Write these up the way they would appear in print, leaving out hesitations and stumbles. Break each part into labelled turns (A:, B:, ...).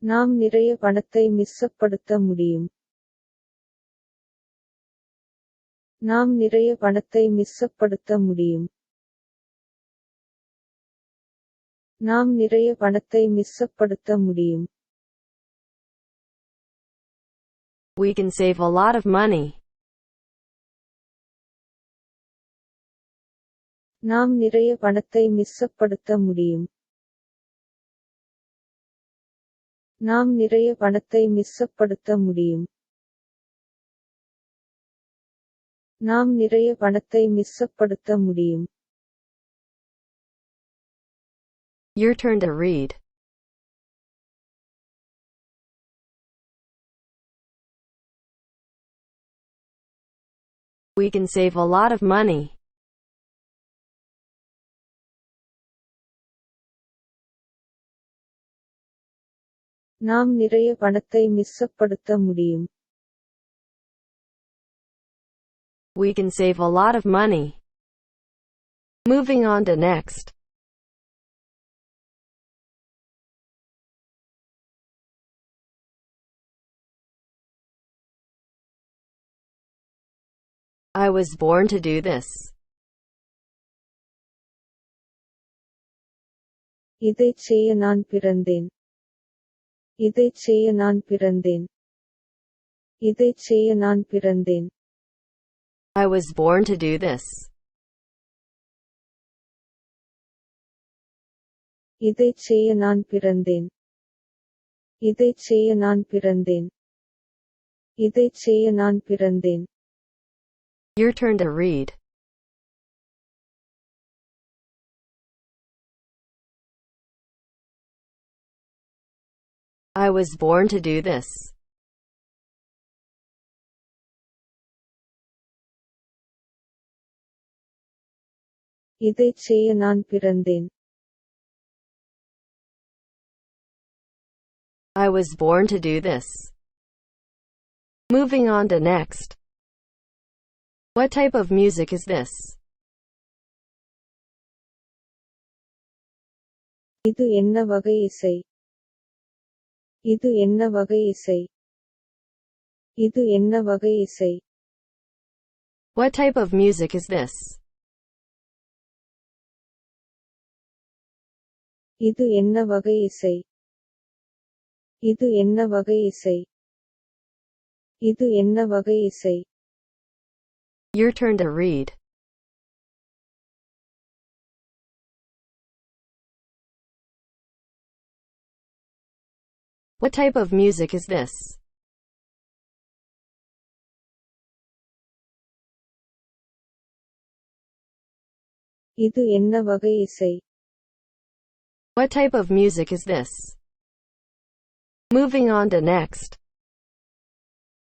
A: நாம் நிறைய பணத்தை மிச்சப்படுத்த முடியும். நாம் நிறைய பணத்தை மிச்சப்படுத்த முடியும். நாம் நிறைய பணத்தை மிச்சப்படுத்த முடியும்.
B: We can save a lot of money.
A: நாம் நிறைய பணத்தை மிச்சப்படுத்த முடியும். நாம் நிறைய பணத்தை மிச்சப்படுத்த முடியும். நாம் நிறைய பணத்தை மிச்சப்படுத்த முடியும்.
B: Your turn to read. We can save a lot of money.
A: நாம் நிறைய பணத்தை மிச்சப்படுத்த முடியும்.
B: We can save a lot of money. Moving on to next. I was born to do this.
A: இதைச் செய்ய நான் பிறந்தேன். இதைச் செய்ய நான் பிறந்தேன். இதைச் செய்ய நான் பிறந்தேன்.
B: I was born to do this.
A: இதைச் செய்ய நான் பிறந்தேன். இதைச் செய்ய நான் பிறந்தேன். இதைச் செய்ய நான் பிறந்தேன்.
B: Your turn to read. I was born to do this.
A: இதைச் செய்ய நான் பிறந்தேன்.
B: I was born to do this. Moving on to next. What type of music is this?
A: இது என்ன வகை இசை? இது என்ன வகை இசை? இது என்ன வகை இசை?
B: What type of music is this?
A: இது என்ன வகை இசை? இது என்ன வகை இசை? இது என்ன வகை இசை?
B: Your turn to read. What type of music is this?
A: இது என்ன வகை இசை?
B: What type of music is this? Moving on to next.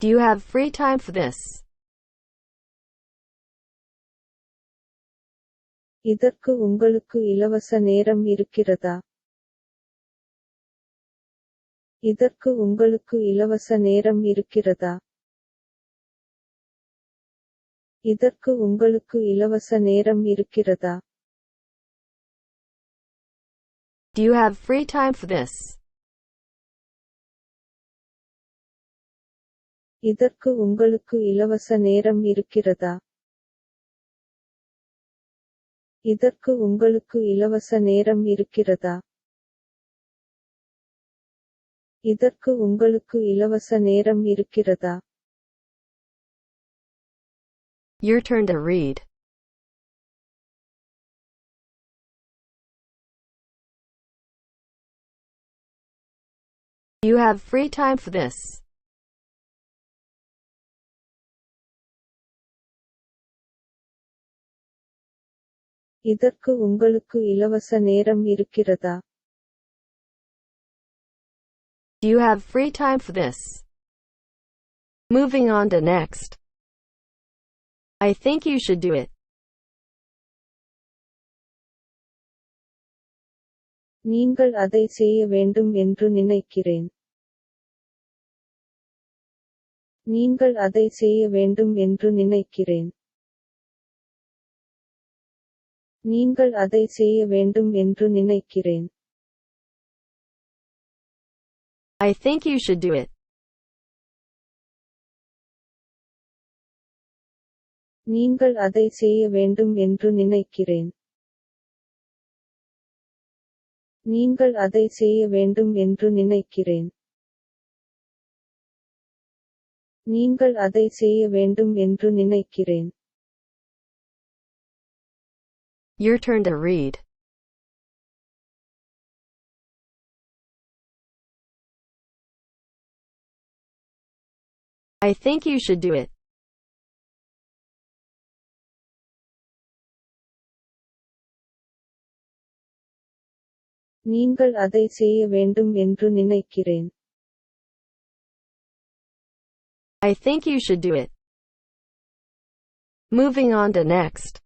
B: Do you have free time for this?
A: இதற்கு உங்களுக்கு இலவச நேரம் இருக்கிறதா? இதற்கு உங்களுக்கு இலவச நேரம் இருக்கிறதா? இதற்கு உங்களுக்கு இலவச நேரம் இருக்கிறதா?
B: Do you have free time for this?
A: இதற்கு உங்களுக்கு இலவச நேரம் இருக்கிறதா? இதற்கு உங்களுக்கு இலவச நேரம் இருக்கிறதா? இதற்கு உங்களுக்கு இலவச நேரம் இருக்கிறதா?
B: Your turn to read. You have free time for this.
A: இதற்கு உங்களுக்கு இலவச நேரம் இருக்கிறதா?
B: Do you have free time for this? Moving on to next. I think you should do it.
A: நீங்கள் அதை செய்ய வேண்டும் என்று நினைக்கிறேன். நீங்கள் அதை செய்ய வேண்டும் என்று நினைக்கிறேன். நீங்கள் அதை செய்ய வேண்டும் என்று நினைக்கிறேன்.
B: I think you should do it.
A: நீங்கள் அதை செய்ய வேண்டும் என்று நினைக்கிறேன். நீங்கள் அதை செய்ய வேண்டும் என்று நினைக்கிறேன். நீங்கள் அதை செய்ய வேண்டும் என்று நினைக்கிறேன்.
B: Your turn to read. I think you should do it.
A: நீங்கள் அதை செய்ய வேண்டும் என்று நினைக்கிறேன்.
B: I think you should do it. Moving on to next.